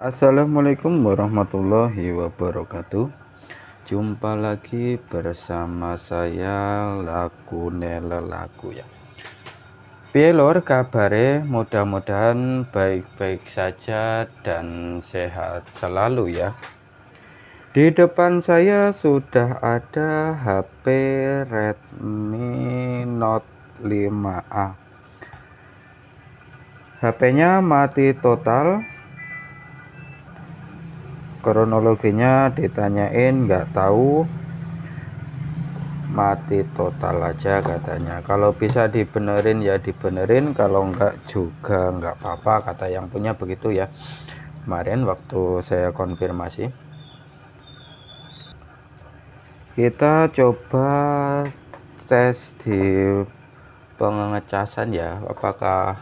Assalamualaikum warahmatullahi wabarakatuh. Jumpa lagi bersama saya Laku ya. Piye lur kabare, mudah-mudahan baik-baik saja dan sehat selalu ya. Di depan saya sudah ada HP Redmi Note 5A. HP-nya mati total. Kronologinya ditanyain nggak tahu, mati total aja katanya. Kalau bisa dibenerin ya dibenerin, kalau enggak juga nggak apa-apa, kata yang punya begitu ya. Kemarin waktu saya konfirmasi, kita coba tes di pengecasan ya, apakah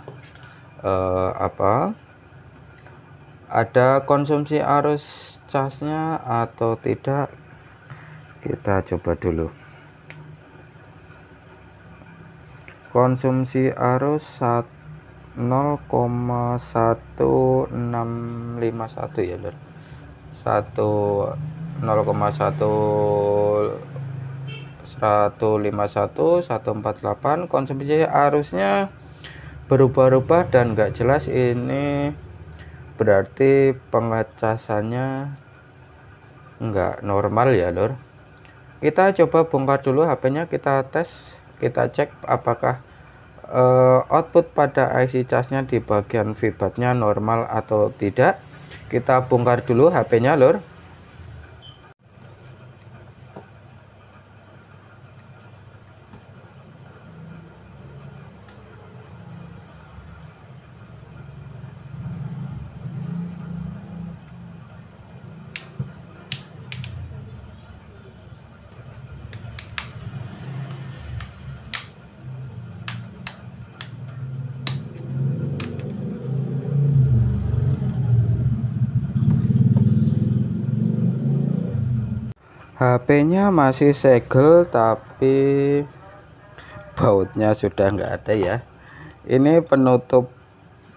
ada konsumsi arus casnya atau tidak. Kita coba dulu. Konsumsi arus 0,1651 ya lur. 1,51 konsumsi arusnya berubah-ubah dan nggak jelas. Ini berarti pengecasannya nggak normal ya lur. Kita coba bongkar dulu HP-nya, kita tes, kita cek apakah output pada IC casnya di bagian VBAT-nya normal atau tidak. Kita bongkar dulu HP-nya lur. HP-nya masih segel tapi bautnya sudah nggak ada ya. Ini penutup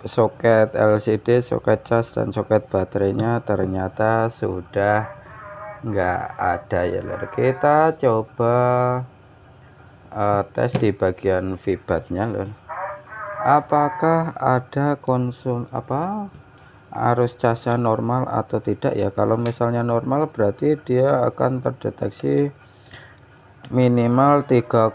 soket LCD, soket cas dan soket baterainya ternyata sudah nggak ada ya lur. Kita coba tes di bagian VBAT-nya lur. Apakah ada arus casnya normal atau tidak ya. Kalau misalnya normal berarti dia akan terdeteksi minimal 3,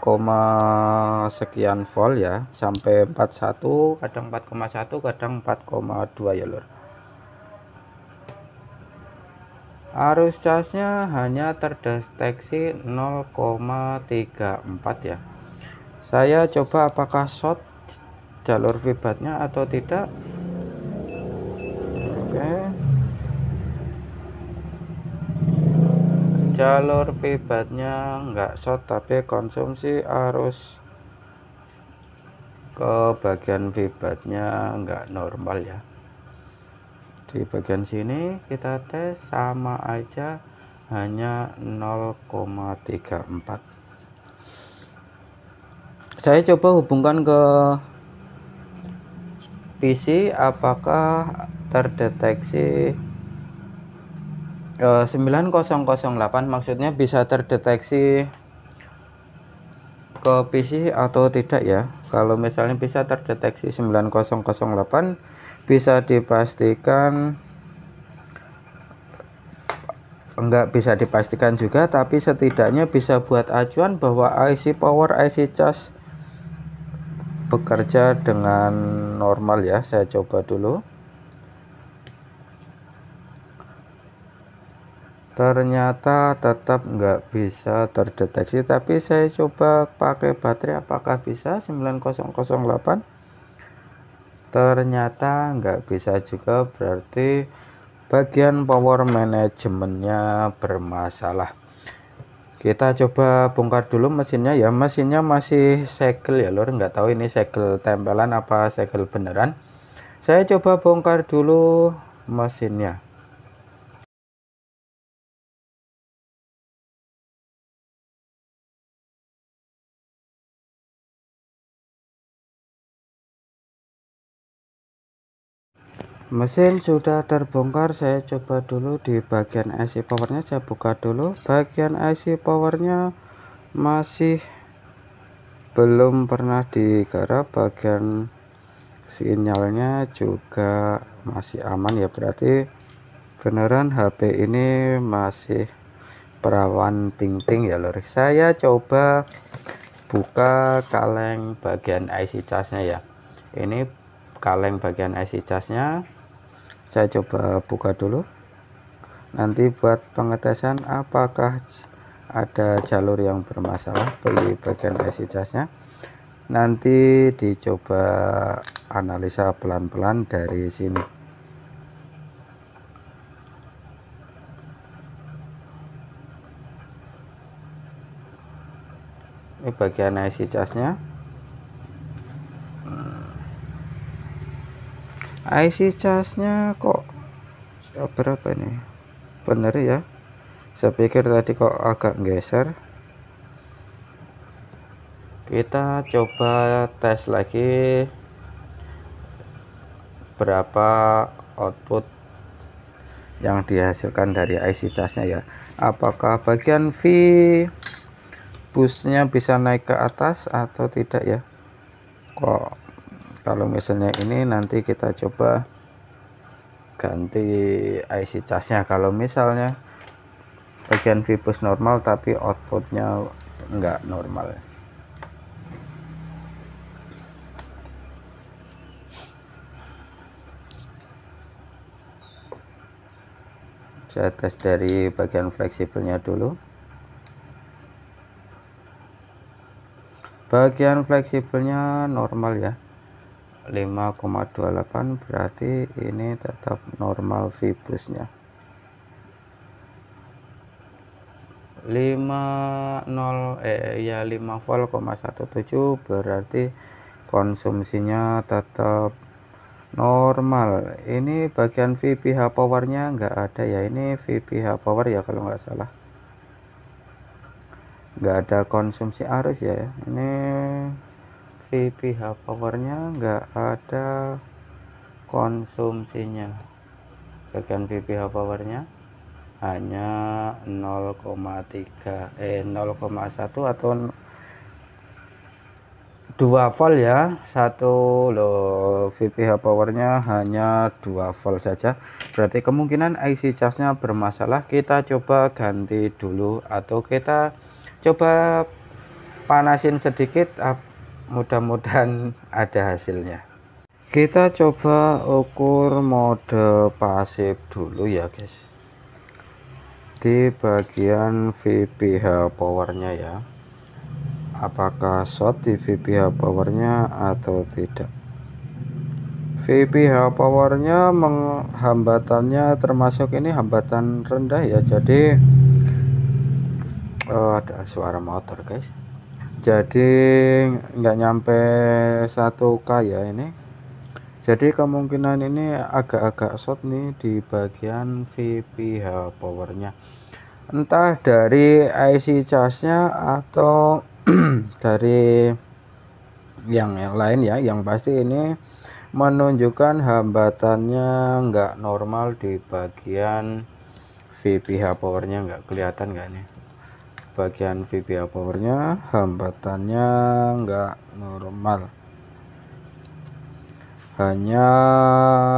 sekian volt ya, sampai 41, kadang 4,1, kadang 4,2 ya lur. Arus casnya hanya terdeteksi 0,34 ya. Saya coba apakah short jalur VBAT-nya atau tidak. Jalur VBAT-nya nggak short tapi konsumsi arus ke bagian VBAT-nya nggak normal ya. Di bagian sini kita tes sama aja, hanya 0,34. Saya coba hubungkan ke PC apakah terdeteksi 9008, maksudnya bisa terdeteksi ke PC atau tidak ya. Kalau misalnya bisa terdeteksi 9008, bisa dipastikan, enggak bisa dipastikan juga, tapi setidaknya bisa buat acuan bahwa IC power, IC cas bekerja dengan normal ya. Saya coba dulu. Ternyata tetap nggak bisa terdeteksi, tapi saya coba pakai baterai apakah bisa 9008. Ternyata nggak bisa juga, berarti bagian power manajemennya bermasalah. Kita coba bongkar dulu mesinnya ya. Mesinnya masih segel ya lur, nggak tahu ini segel tempelan apa segel beneran. Saya coba bongkar dulu mesinnya. Mesin sudah terbongkar, saya coba dulu di bagian IC powernya. Saya buka dulu bagian IC powernya, masih belum pernah digarap. Bagian sinyalnya juga masih aman ya, berarti beneran HP ini masih perawan ting-ting ya lor. Saya coba buka kaleng bagian IC casnya ya. Ini kaleng bagian IC casnya, saya coba buka dulu. Nanti buat pengetesan apakah ada jalur yang bermasalah di bagian IC casnya, nanti dicoba analisa pelan-pelan dari sini. Ini bagian IC casnya. IC casnya kok berapa nih? Bener ya, saya pikir tadi kok agak geser. Kita coba tes lagi berapa output yang dihasilkan dari IC casnya ya. Apakah bagian V busnya bisa naik ke atas atau tidak ya? Kok kalau misalnya ini, nanti kita coba ganti IC casnya. Kalau misalnya bagian V bus normal tapi outputnya enggak normal. Saya tes dari bagian fleksibelnya dulu. Bagian fleksibelnya normal ya, 5,28, berarti ini tetap normal V busnya. 5 volt,17, berarti konsumsinya tetap normal. Ini bagian VPH powernya nggak ada ya, ini VPH power ya kalau nggak salah, nggak ada konsumsi arus ya. Ini VPH powernya nggak ada konsumsinya. Bagian VPH powernya hanya 0,1 atau 2 volt ya. Satu loh, VPH powernya hanya 2 volt saja, berarti kemungkinan IC casnya bermasalah. Kita coba ganti dulu atau kita coba panasin sedikit, mudah-mudahan ada hasilnya. Kita coba ukur mode pasif dulu ya guys, di bagian VPH powernya ya, apakah short di VPH powernya atau tidak. VPH powernya hambatannya termasuk ini hambatan rendah ya, jadi ada suara motor guys, jadi nggak nyampe 1K ya ini. Jadi kemungkinan ini agak-agak short nih di bagian VPH powernya, entah dari IC casnya atau dari yang lain ya. Yang pasti ini menunjukkan hambatannya nggak normal di bagian VPH powernya. Nggak kelihatan nggak nih, bagian VPH powernya hambatannya nggak normal, hanya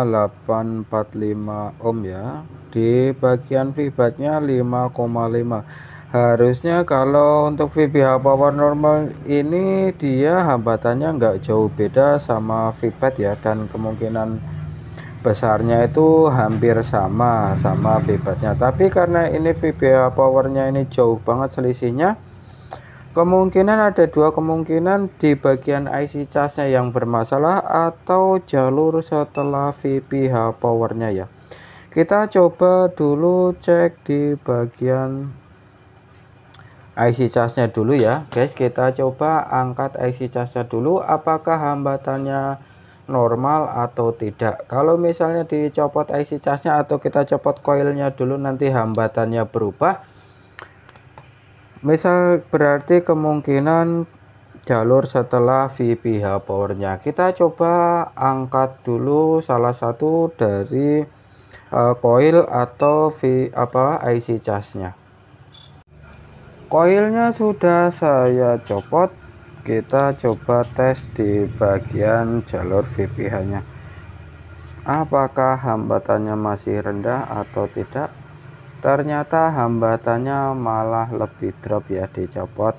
845 ohm ya. Di bagian VBAT-nya 5,5. Harusnya kalau untuk VPH power normal ini dia hambatannya nggak jauh beda sama VBAT ya, dan kemungkinan besarnya itu hampir sama VBAT-nya. Tapi karena ini VPH powernya ini jauh banget selisihnya, kemungkinan ada dua kemungkinan, di bagian IC casnya yang bermasalah atau jalur setelah VPH powernya ya. Kita coba dulu cek di bagian IC casnya dulu ya guys. Kita coba angkat IC casnya dulu, apakah hambatannya normal atau tidak. Kalau misalnya dicopot IC casnya atau kita copot koilnya dulu, nanti hambatannya berubah, misal berarti kemungkinan jalur setelah VPH powernya. Kita coba angkat dulu salah satu dari coil atau IC casnya. Koilnya sudah saya copot. Kita coba tes di bagian jalur VPH nya, apakah hambatannya masih rendah atau tidak. Ternyata hambatannya malah lebih drop ya, dicopot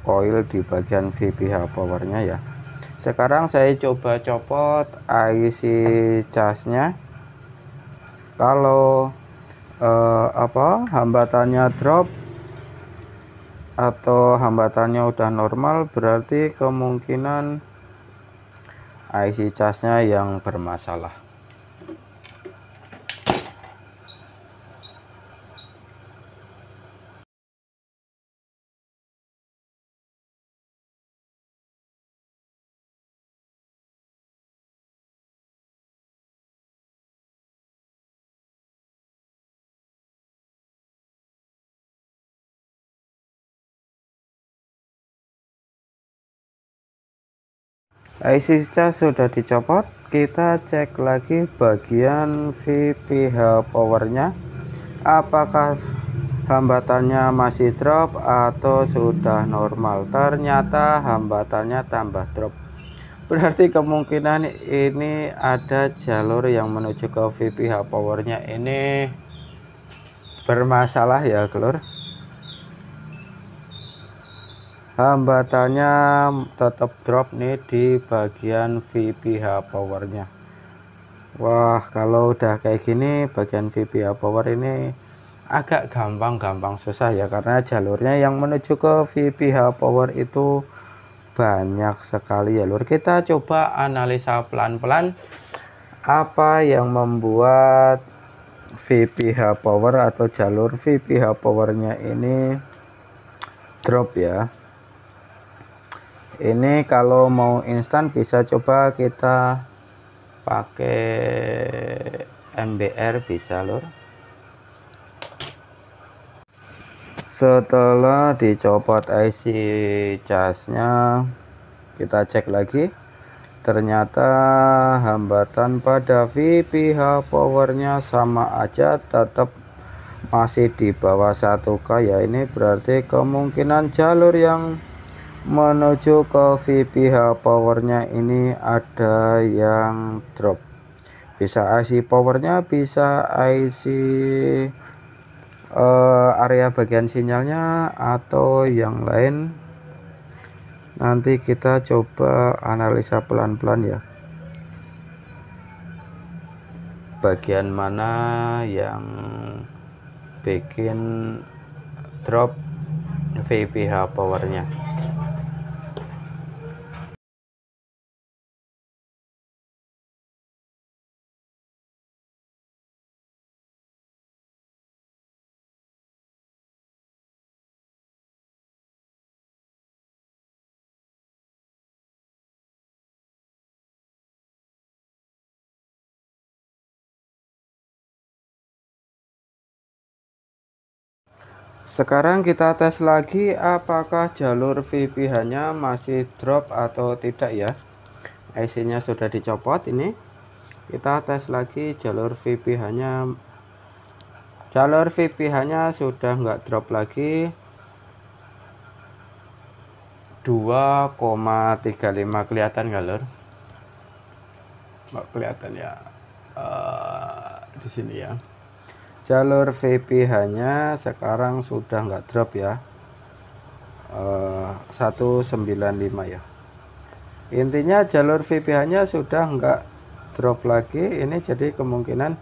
koil di bagian VPH powernya ya. Sekarang saya coba copot IC casnya. Kalau hambatannya drop atau hambatannya udah normal, berarti kemungkinan IC casnya yang bermasalah. IC cas sudah dicopot, kita cek lagi bagian VPH powernya, apakah hambatannya masih drop atau sudah normal. Ternyata hambatannya tambah drop, berarti kemungkinan ini ada jalur yang menuju ke VPH powernya ini bermasalah ya lur. Hambatannya tetap drop nih di bagian VPH powernya. Wah, kalau udah kayak gini bagian VPH power ini agak gampang susah ya, karena jalurnya yang menuju ke VPH power itu banyak sekali ya lur. Kita coba analisa pelan-pelan apa yang membuat VPH power atau jalur VPH powernya ini drop ya. Ini kalau mau instan bisa coba kita pakai MBR, bisa lur. Setelah dicopot IC casnya, kita cek lagi. Ternyata hambatan pada VPH powernya sama aja, tetap masih di bawah 1K ya. Ini berarti kemungkinan jalur yang menuju ke VPH powernya ini ada yang drop. Bisa IC powernya, bisa IC area bagian sinyalnya, atau yang lain. Nanti kita coba analisa pelan-pelan ya, bagian mana yang bikin drop VPH powernya. Sekarang kita tes lagi apakah jalur VPH nya masih drop atau tidak ya. IC nya sudah dicopot, ini kita tes lagi jalur VPH nya. Jalur VPH nya sudah nggak drop lagi, 2,35. kelihatan nggak lur? Nggak kelihatan ya, di sini ya. Jalur VPH nya sekarang sudah nggak drop ya, 195 ya. Intinya jalur VPH nya sudah nggak drop lagi. Ini jadi kemungkinan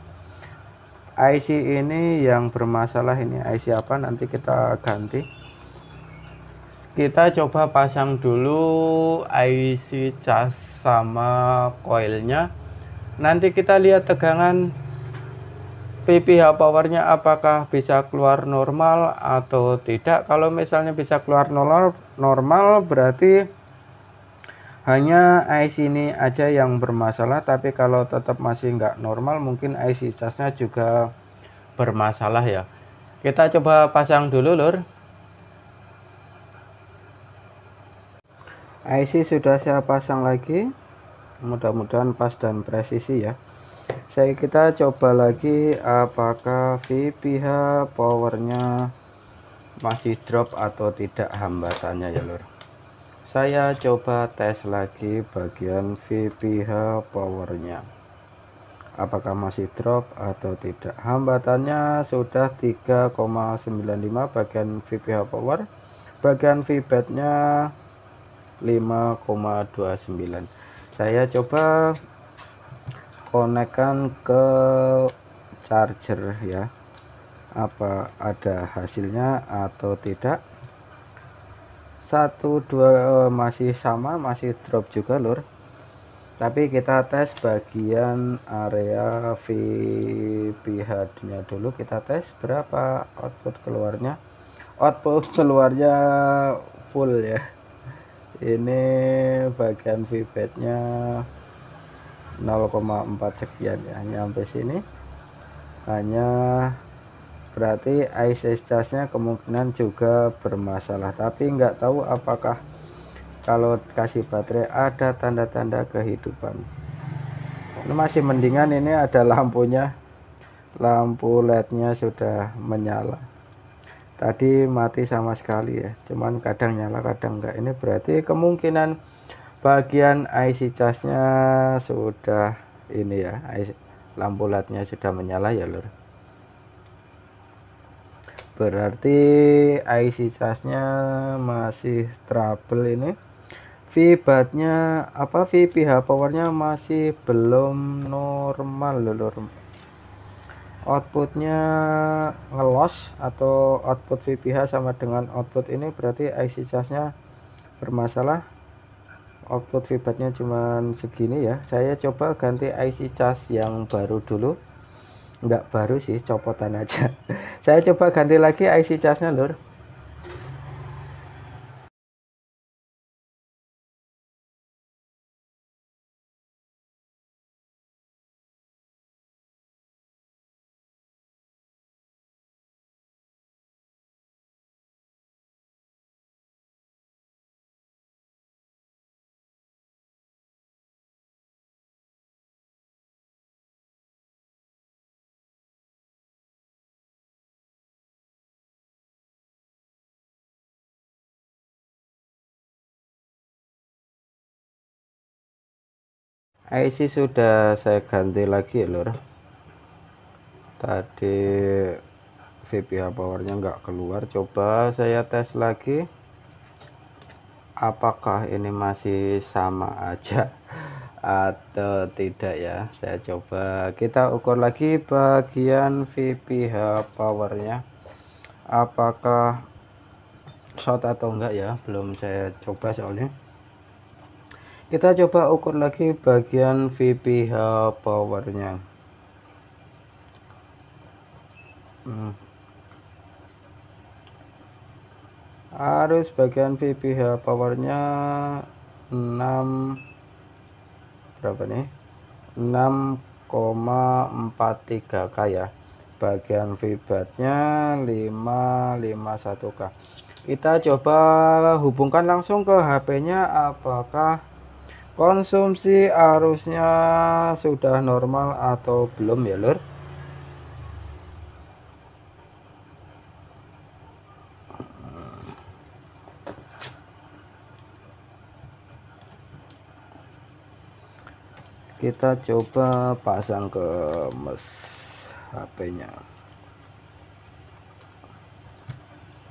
IC ini yang bermasalah. Ini IC apa, nanti kita ganti. Kita coba pasang dulu IC cas sama coilnya, nanti kita lihat tegangan VPH powernya apakah bisa keluar normal atau tidak. Kalau misalnya bisa keluar normal, berarti hanya IC ini aja yang bermasalah. Tapi kalau tetap masih nggak normal, mungkin IC casnya juga bermasalah ya. Kita coba pasang dulu lur. IC sudah saya pasang lagi, mudah-mudahan pas dan presisi ya. Kita coba lagi apakah VPH powernya masih drop atau tidak hambatannya ya lur. Saya coba tes lagi bagian VPH powernya, apakah masih drop atau tidak. Hambatannya sudah 3,95 bagian VPH power, bagian VBAT-nya 5,29. Saya coba konekkan ke charger ya, apa ada hasilnya atau tidak. 1 2 masih sama, masih drop juga lur. Tapi kita tes bagian area VPH nya dulu, kita tes berapa output keluarnya. Output keluarnya full ya, ini bagian VBAT nya 0,4 sekian ya, nyampe sini. Hanya berarti IC charge-nya kemungkinan juga bermasalah, tapi nggak tahu apakah kalau kasih baterai ada tanda-tanda kehidupan. Ini masih mendingan, ini ada lampunya, lampu LED-nya sudah menyala. Tadi mati sama sekali ya, cuman kadang nyala kadang enggak. Ini berarti kemungkinan bagian IC charge-nya sudah ini ya, lampu LED-nya sudah menyala ya lur. Berarti IC charge-nya masih trouble ini. VBAT-nya apa, VPH powernya masih belum normal lur. Outputnya ngelos atau output VPH sama dengan output ini, berarti IC charge-nya bermasalah. Output VBAT-nya cuman segini ya. Saya coba ganti IC charge yang baru dulu. Enggak baru sih, copotan aja. Saya coba ganti lagi IC charge-nya lur. IC sudah saya ganti lagi ya lur. Tadi VPH powernya nggak keluar, coba saya tes lagi apakah ini masih sama aja atau tidak ya. Saya coba, kita ukur lagi bagian VPH powernya apakah short atau enggak ya, belum saya coba soalnya. Kita coba ukur lagi bagian VPH powernya. Arus bagian VPH powernya 6 berapa nih, 6,43 K ya. Bagian VBAT-nya 551 K. Kita coba hubungkan langsung ke HP-nya, apakah konsumsi arusnya sudah normal atau belum ya lur. Kita coba pasang ke mes HP-nya.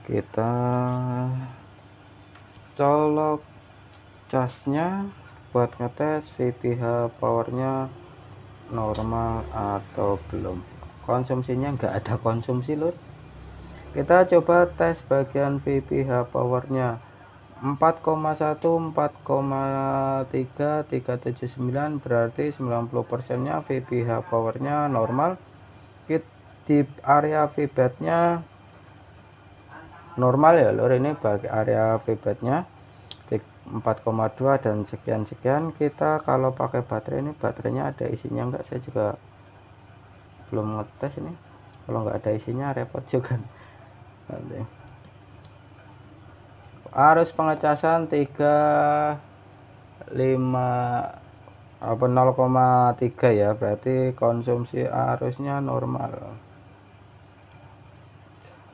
Kita colok casnya buat ngetes VPH powernya normal atau belum. Konsumsinya nggak ada konsumsi lur. Kita coba tes bagian VPH powernya 4,1 4,3 379, berarti 90% nya VPH powernya normal. Di area VBAT nya normal ya lur, ini bagi area VBAT nya 4,2 dan sekian-sekian. Kita kalau pakai baterai, ini baterainya ada isinya enggak, saya juga belum ngetes ini. Kalau nggak ada isinya repot juga nanti. arus pengecasan 0,3 ya, berarti konsumsi arusnya normal.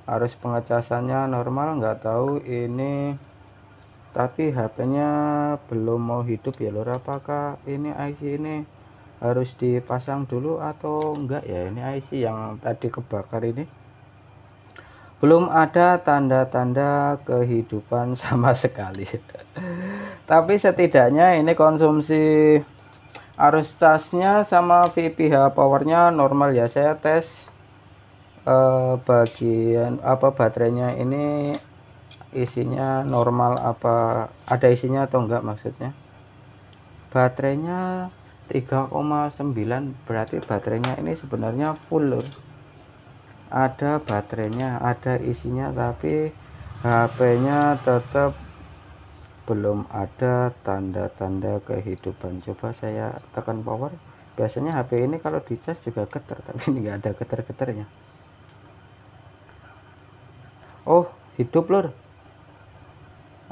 Arus pengecasannya normal, nggak tahu ini, tapi HP-nya belum mau hidup ya lur. Apakah ini IC ini harus dipasang dulu atau enggak ya? Ini IC yang tadi kebakar ini belum ada tanda-tanda kehidupan sama sekali. Tapi setidaknya ini konsumsi arus casnya sama VPH powernya normal ya. Saya tes bagian baterainya ini isinya normal, apa ada isinya atau enggak, maksudnya baterainya 3,9, berarti baterainya ini sebenarnya full lur. Ada baterainya, ada isinya, tapi HP-nya tetap belum ada tanda-tanda kehidupan. Coba saya tekan power. Biasanya HP ini kalau dicas juga getar, tapi ini enggak ada getar-getarnya. Oh, hidup lur.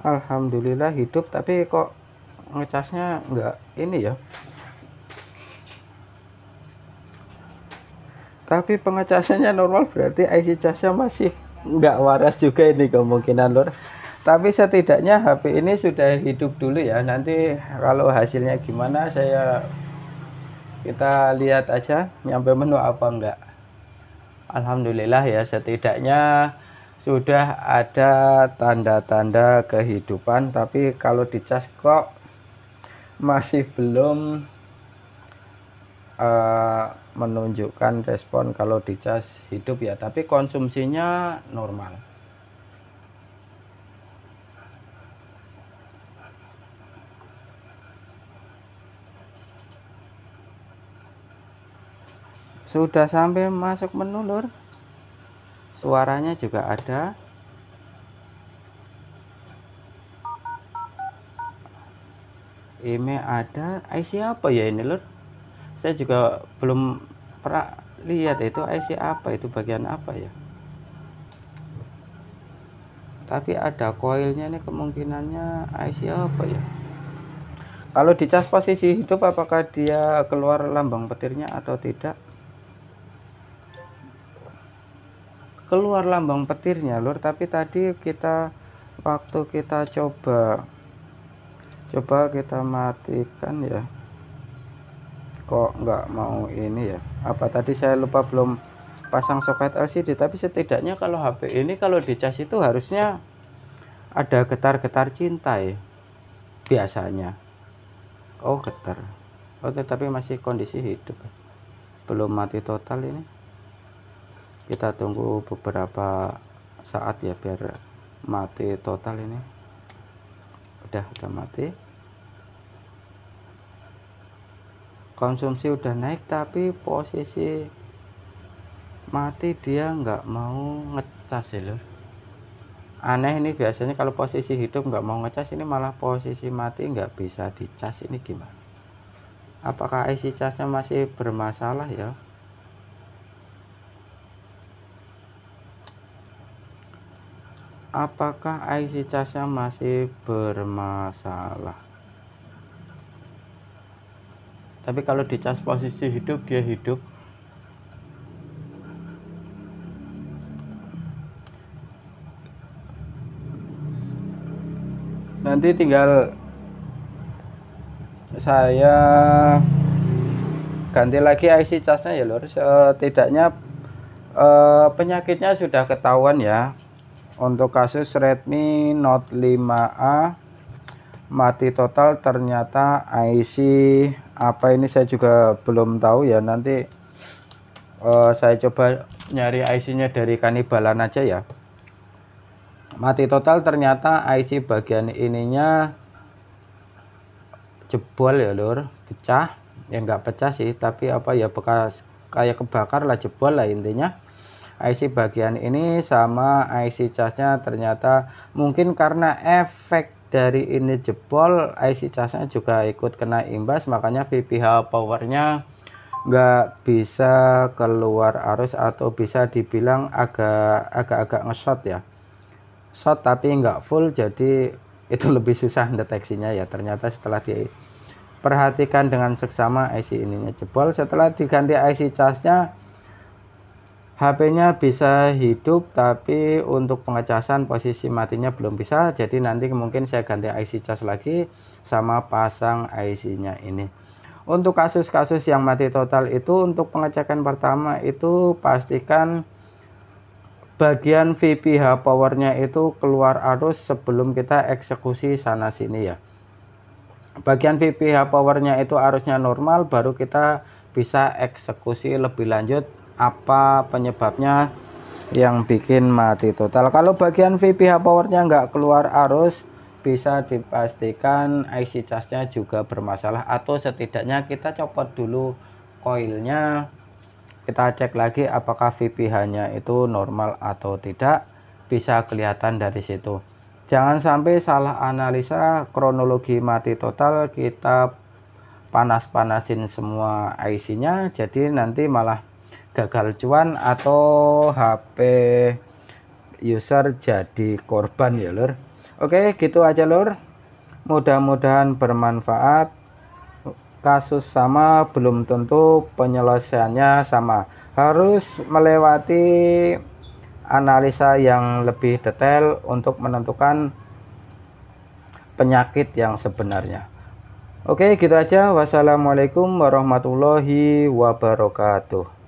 Alhamdulillah hidup, tapi kok ngecasnya enggak ini ya. Tapi pengecasannya normal, berarti IC casnya masih enggak waras juga ini kemungkinan lur. Tapi setidaknya HP ini sudah hidup dulu ya. Nanti kalau hasilnya gimana kita lihat aja nyampe menu apa enggak. Alhamdulillah ya, setidaknya sudah ada tanda-tanda kehidupan. Tapi kalau dicas kok masih belum menunjukkan respon kalau dicas hidup ya, tapi konsumsinya normal. Sudah sampai masuk menu lur, suaranya juga ada. Email ada. IC apa ya ini lur? Saya juga belum pernah lihat itu IC apa, itu bagian apa ya. Tapi ada koilnya, ini kemungkinannya IC apa ya. Kalau dicas posisi hidup, apakah dia keluar lambang petirnya atau tidak? Keluar lambang petirnya lur, tapi tadi waktu kita coba kita matikan ya, kok nggak mau ini ya. Apa tadi saya lupa belum pasang soket LCD. Tapi setidaknya kalau HP ini kalau dicas itu harusnya ada getar-getar cinta ya biasanya. Oh getar, oh tetapi masih kondisi hidup, belum mati total. Ini kita tunggu beberapa saat ya biar mati total. Ini udah mati. Konsumsi udah naik, tapi posisi mati dia nggak mau ngecas ya lho. Aneh ini, biasanya kalau posisi hidup nggak mau ngecas, ini malah posisi mati nggak bisa dicas. Ini gimana? Apakah IC casnya masih bermasalah ya? Apakah IC casnya masih bermasalah? Tapi kalau dicas posisi hidup dia hidup. Nanti tinggal saya ganti lagi IC casnya ya lur. Setidaknya penyakitnya sudah ketahuan ya. Untuk kasus Redmi Note 5A mati total, ternyata IC apa ini saya juga belum tahu ya. Nanti saya coba nyari IC-nya dari Kanibalan aja ya. Mati total ternyata IC bagian ininya jebol ya lur, pecah. Ya nggak pecah sih, tapi apa ya, bekas kayak kebakar lah, jebol lah intinya. IC bagian ini sama IC casnya ternyata mungkin karena efek dari ini jebol, IC casnya juga ikut kena imbas, makanya VPH powernya nggak bisa keluar arus, atau bisa dibilang agak-agak nge-short ya. short tapi nggak full, jadi itu lebih susah deteksinya ya. Ternyata setelah diperhatikan dengan seksama, IC ininya jebol. Setelah diganti IC casnya, HP-nya bisa hidup, tapi untuk pengecasan posisi matinya belum bisa. Jadi nanti mungkin saya ganti IC cas lagi sama pasang IC-nya ini. Untuk kasus-kasus yang mati total itu, untuk pengecekan pertama itu pastikan bagian VPH powernya itu keluar arus sebelum kita eksekusi sana sini ya. Bagian VPH powernya itu arusnya normal, baru kita bisa eksekusi lebih lanjut apa penyebabnya yang bikin mati total. Kalau bagian VPH powernya nggak keluar arus, bisa dipastikan IC casnya juga bermasalah, atau setidaknya kita copot dulu koilnya, kita cek lagi apakah VPH-nya itu normal atau tidak, bisa kelihatan dari situ. Jangan sampai salah analisa kronologi mati total, kita panas-panasin semua IC-nya, jadi nanti malah gagal cuan atau HP user jadi korban ya lur. Oke, gitu aja lur, mudah-mudahan bermanfaat. Kasus sama belum tentu penyelesaiannya sama, harus melewati analisa yang lebih detail untuk menentukan penyakit yang sebenarnya. Oke, gitu aja. Wassalamualaikum warahmatullahi wabarakatuh.